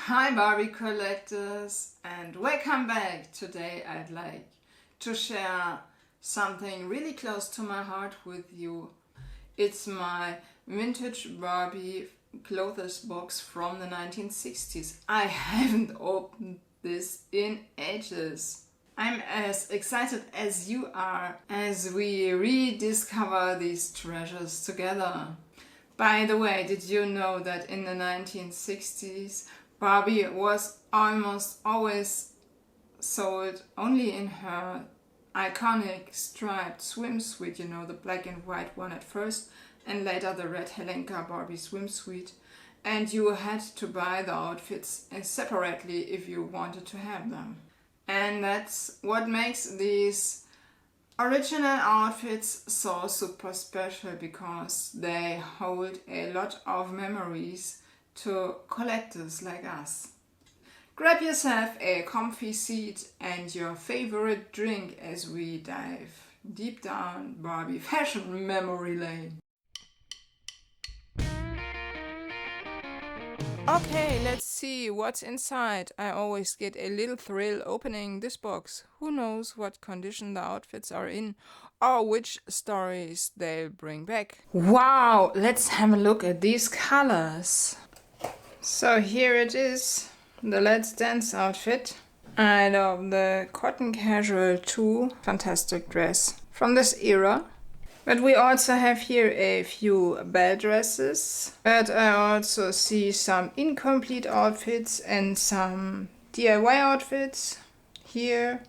Hi Barbie collectors and welcome back. Today I'd like to share something really close to my heart with you. It's my vintage Barbie clothes box from the 1960s. I haven't opened this in ages. I'm as excited as you are as we rediscover these treasures together. By the way, did you know that in the 1960s Barbie was almost always sold only in her iconic striped swimsuit, you know, the black and white one at first, and later the red Helenka Barbie swimsuit. And you had to buy the outfits separately if you wanted to have them. And that's what makes these original outfits so super special, because they hold a lot of memories to collectors like us. Grab yourself a comfy seat and your favorite drink as we dive deep down Barbie fashion memory lane. Okay, let's see what's inside. I always get a little thrill opening this box. Who knows what condition the outfits are in or which stories they'll bring back. Wow, let's have a look at these colors. So here it is, the Let's Dance outfit. I love the cotton casual too. Fantastic dress from this era. But we also have here a few Belle Dresses. But I also see some incomplete outfits and some DIY outfits here.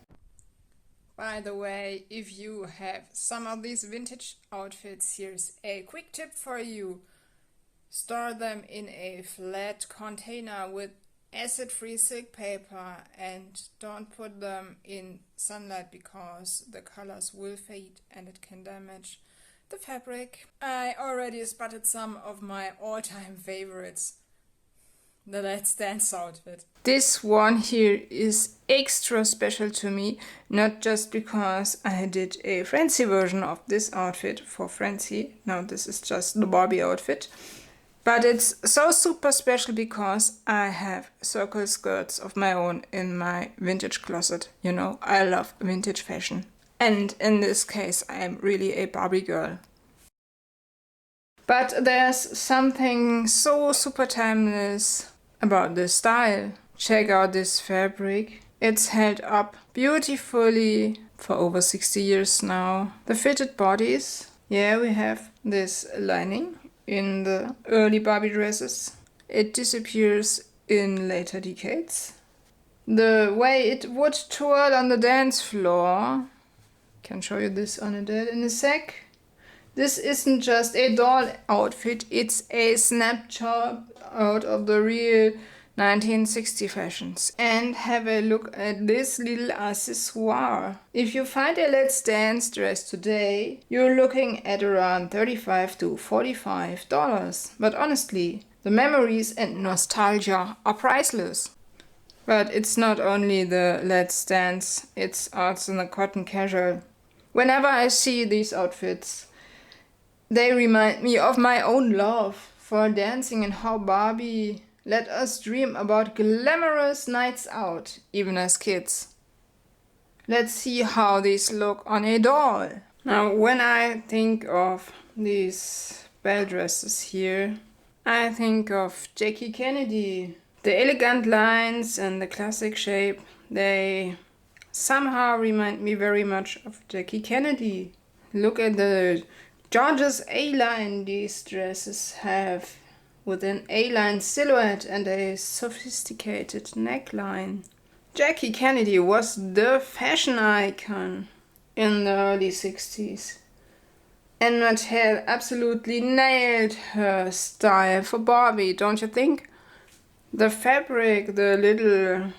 By the way, if you have some of these vintage outfits, here's a quick tip for you. Store them in a flat container with acid-free silk paper and don't put them in sunlight because the colors will fade and it can damage the fabric. I already spotted some of my all-time favorites. The Let's Dance outfit. This one here is extra special to me, not just because I did a fancy version of this outfit for Francie. Now this is just the Barbie outfit. But it's so super special because I have circle skirts of my own in my vintage closet. You know, I love vintage fashion. And in this case, I am really a Barbie girl. But there's something so super timeless about this style. Check out this fabric. It's held up beautifully for over 60 years now. The fitted bodies. Yeah, we have this lining in the early Barbie dresses. It disappears in later decades. The way it would twirl on the dance floor. Can show you this on in a sec. This isn't just a doll outfit, it's a snapshot out of the real 1960 fashions. And have a look at this little accessoire. If you find a Let's Dance dress today, you're looking at around $35 to $45. But honestly, the memories and nostalgia are priceless. But it's not only the Let's Dance, it's also the cotton casual. Whenever I see these outfits, they remind me of my own love for dancing and how Barbie let us dream about glamorous nights out, even as kids. Let's see how these look on a doll. Now, when I think of these Belle dresses here, I think of Jackie Kennedy. The elegant lines and the classic shape, they somehow remind me very much of Jackie Kennedy. Look at the gorgeous A-line these dresses have, with an A-line silhouette and a sophisticated neckline. Jackie Kennedy was the fashion icon in the early 60s. And Mattel absolutely nailed her style for Barbie, don't you think? The fabric, the little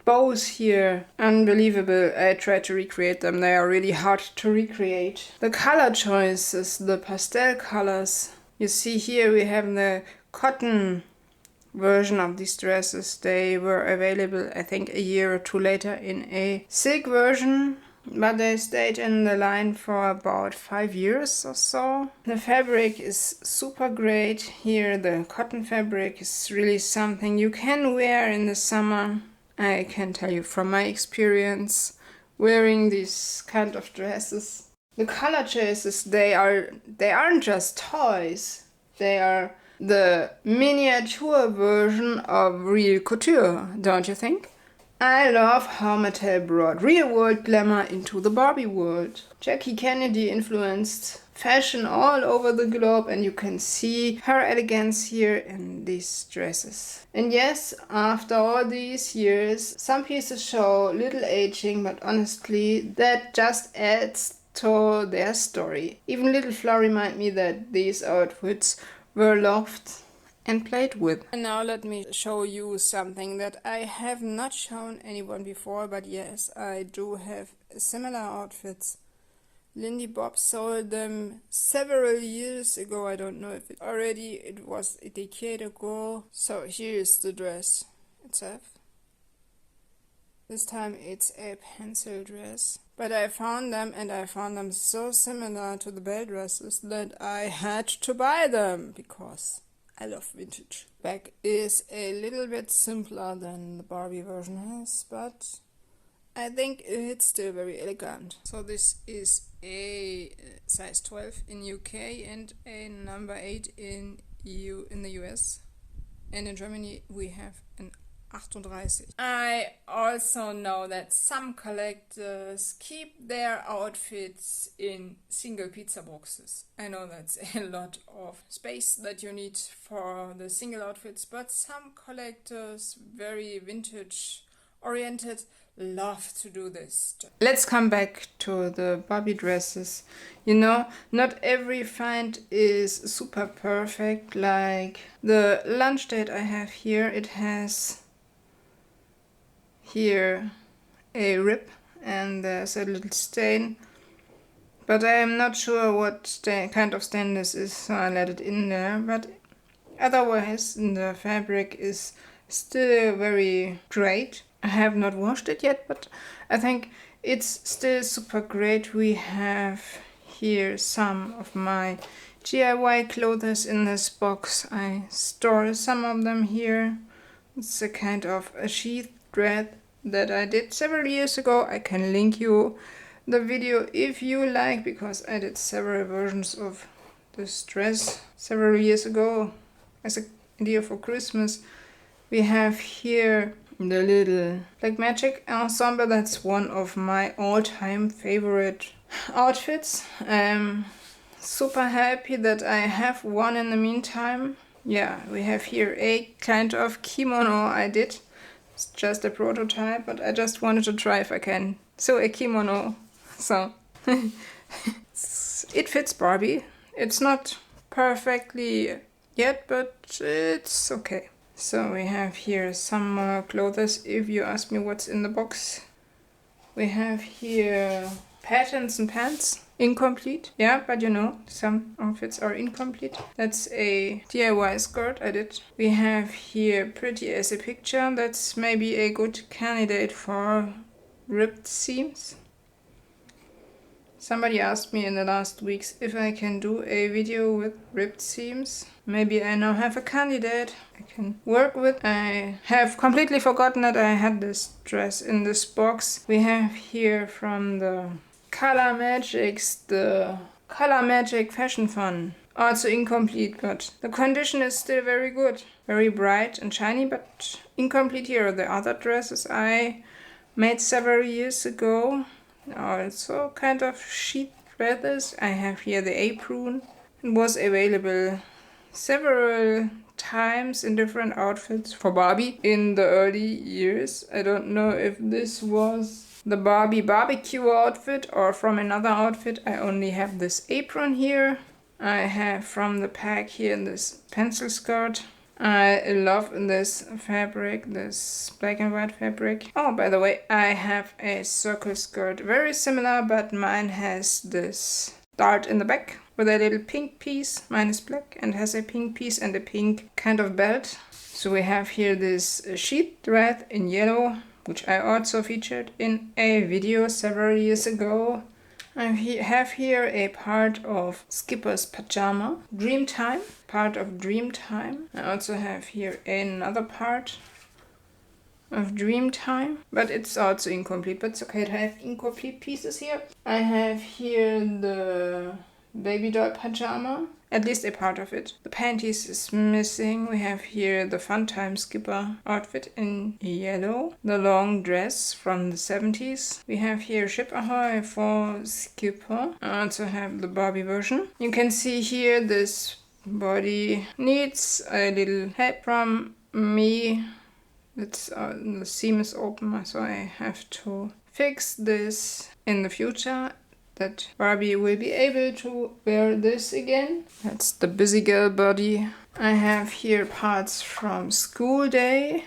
bows here, unbelievable. I tried to recreate them, they are really hard to recreate. The color choices, the pastel colors. You see here we have the cotton version of these dresses. They were available, I think, a year or two later in a silk version but they stayed in the line for about 5 years or so. The fabric is super great here. The cotton fabric is really something you can wear in the summer. I can tell you from my experience wearing these kind of dresses. The color choices, they aren't just toys. They are the miniature version of real couture, don't you think? I love how Mattel brought real-world glamour into the Barbie world. Jackie Kennedy influenced fashion all over the globe, and you can see her elegance here in these dresses. And yes, after all these years, some pieces show little aging, but honestly, that just adds to their story. Even Little Flaw remind me that these outfits were loved and played with. And now let me show you something that I have not shown anyone before, but yes, I do have similar outfits. Lindy Bob sold them several years ago. I don't know if it was a decade ago. So here is the dress itself. This time it's a pencil dress. But I found them, and I found them so similar to the Belle Dresses that I had to buy them because I love vintage. Back is a little bit simpler than the Barbie version is, but I think it's still very elegant. So this is a size 12 in UK and a number 8 in the US. And in Germany we have an 38. I also know that some collectors keep their outfits in single pizza boxes. I know that's a lot of space that you need for the single outfits, but some collectors, very vintage oriented, love to do this. Let's come back to the Barbie dresses. You know, not every find is super perfect. Like the lunch date I have here, it has here a rip and there's a little stain, but I am not sure what kind of stain this is, so I let it in there. But otherwise the fabric is still very great. I have not washed it yet, but I think it's still super great. We have here some of my DIY clothes in this box. I store some of them here. It's a kind of a sheath thread that I did several years ago. I can link you the video if you like, because I did several versions of this dress several years ago as an idea for Christmas. We have here the little Black Magic ensemble. That's one of my all-time favorite outfits. I'm super happy that I have one in the meantime. Yeah, we have here a kind of kimono I did. It's just a prototype, but I just wanted to try if I can sew a kimono. So it fits Barbie. It's not perfectly yet, but it's okay. So we have here some more clothes if you ask me what's in the box. We have here patterns and pants. Incomplete, yeah, but you know, some outfits are incomplete. That's a DIY skirt I did. We have here Pretty as a Picture. That's maybe a good candidate for ripped seams. Somebody asked me in the last weeks if I can do a video with ripped seams. Maybe I now have a candidate I can work with. I have completely forgotten that I had this dress in this box. We have here from the Color Magics, the Color Magic Fashion Fun. Also incomplete, but the condition is still very good. Very bright and shiny, but incomplete here. The other dresses I made several years ago. Also kind of sheet feathers. I have here the apron. It was available several times in different outfits for Barbie in the early years. I don't know if this was the Barbie barbecue outfit or from another outfit. I only have this apron here. I have from the pack here this pencil skirt. I love this fabric, this black and white fabric. Oh, by the way, I have a circle skirt, very similar, but mine has this dart in the back with a little pink piece. Mine is black and has a pink piece and a pink kind of belt. So we have here this sheet thread in yellow which I also featured in a video several years ago. I have here a part of Skipper's pajama, Dreamtime, part of Dreamtime. I also have here another part of Dreamtime, but it's also incomplete, but it's okay to have incomplete pieces here. I have here the baby doll pajama, at least a part of it. The panties is missing. We have here the Funtime Skipper outfit in yellow, the long dress from the 70s. We have here Ship Ahoy for Skipper. I also have the Barbie version. You can see here this body needs a little help from me. It's the seam is open, so I have to fix this in the future, that Barbie will be able to wear this again. That's the busy girl body. I have here parts from School Days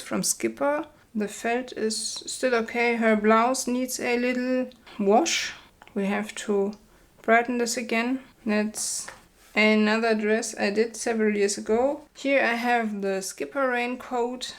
from Skipper. The felt is still okay. Her blouse needs a little wash. We have to brighten this again. That's another dress I did several years ago. Here I have the Skipper raincoat.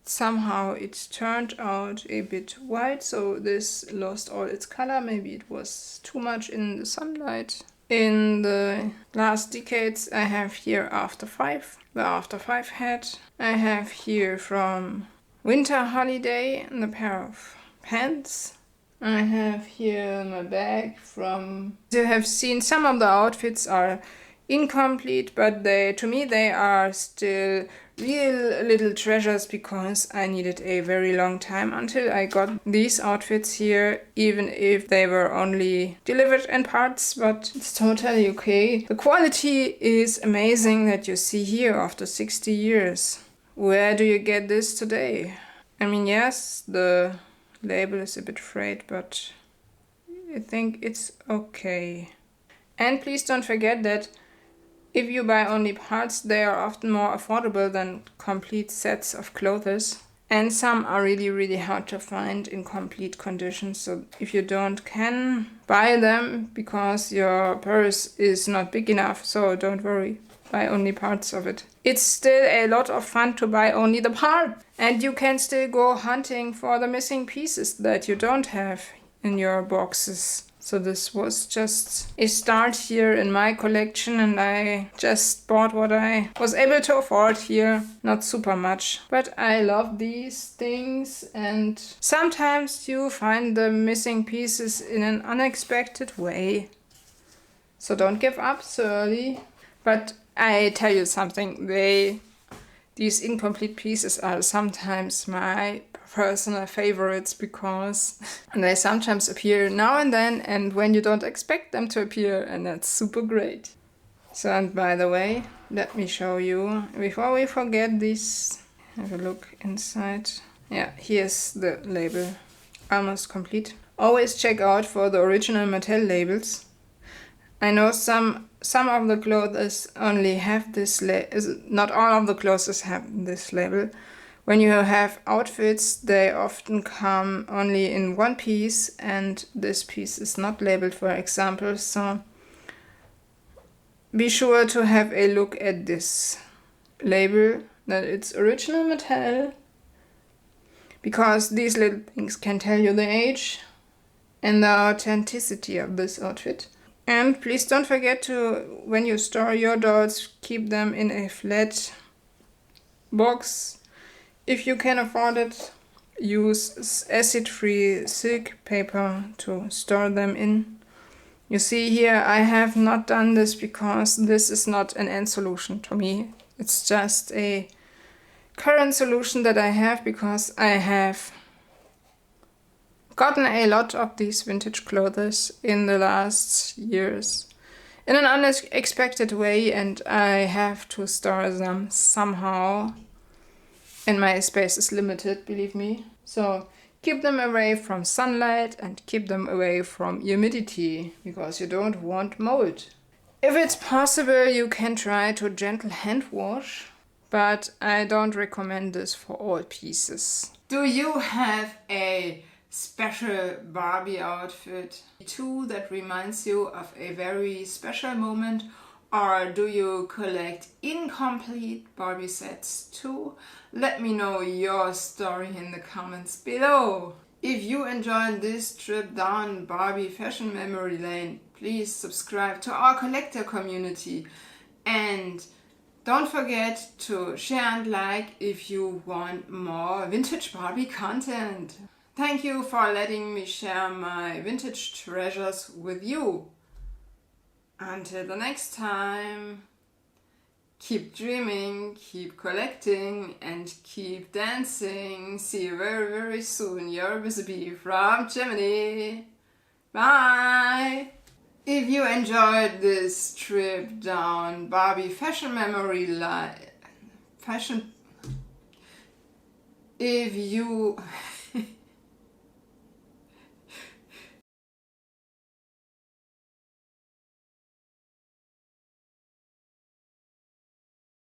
Somehow it turned out a bit white, so this lost all its color. Maybe it was too much in the sunlight. In the last decades I have here After 5, the After 5 hat. I have here from Winter Holiday the pair of pants. I have here my bag from... You have seen some of the outfits are incomplete, but to me they are still real little treasures, because I needed a very long time until I got these outfits here, even if they were only delivered in parts, but it's totally okay. The quality is amazing that you see here after 60 years. Where do you get this today? I mean, yes, the label is a bit frayed, but I think it's okay. And please don't forget that if you buy only parts, they are often more affordable than complete sets of clothes. And some are really, really hard to find in complete condition. So if you can buy them because your purse is not big enough, so don't worry, buy only parts of it. It's still a lot of fun to buy only the part. And you can still go hunting for the missing pieces that you don't have in your boxes. So this was just a start here in my collection, and I just bought what I was able to afford here. Not super much, but I love these things, and sometimes you find the missing pieces in an unexpected way. So don't give up so early. But I tell you something, these incomplete pieces are sometimes my personal favorites, because they sometimes appear now and then, and when you don't expect them to appear, and that's super great. So, and by the way, let me show you, before we forget this, have a look inside. Yeah, here's the label, almost complete. Always check out for the original Mattel labels. I know some of the clothes only have this not all of the clothes have this label. When you have outfits, they often come only in one piece, and this piece is not labeled, for example. So be sure to have a look at this label, that it's original Mattel, because these little things can tell you the age and the authenticity of this outfit. And please don't forget to, when you store your dolls, keep them in a flat box. If you can afford it, use acid-free silk paper to store them in. You see here, I have not done this because this is not an end solution to me. It's just a current solution that I have because I have gotten a lot of these vintage clothes in the last years in an unexpected way, and I have to store them somehow. And my space is limited, believe me. So keep them away from sunlight and keep them away from humidity, because you don't want mold. If it's possible, you can try to gentle hand wash, but I don't recommend this for all pieces. Do you have a special Barbie outfit too that reminds you of a very special moment, Or do you collect incomplete Barbie sets too? Let me know your story in the comments below. If you enjoyed this trip down Barbie fashion memory lane, please subscribe to our collector community and don't forget to share and like if you want more vintage Barbie content. Thank you for letting me share my vintage treasures with you. Until the next time, keep dreaming, keep collecting, and keep dancing. See you very, very soon. Your Busy from Germany. Bye! If you enjoyed this trip down Barbie fashion memory line, if you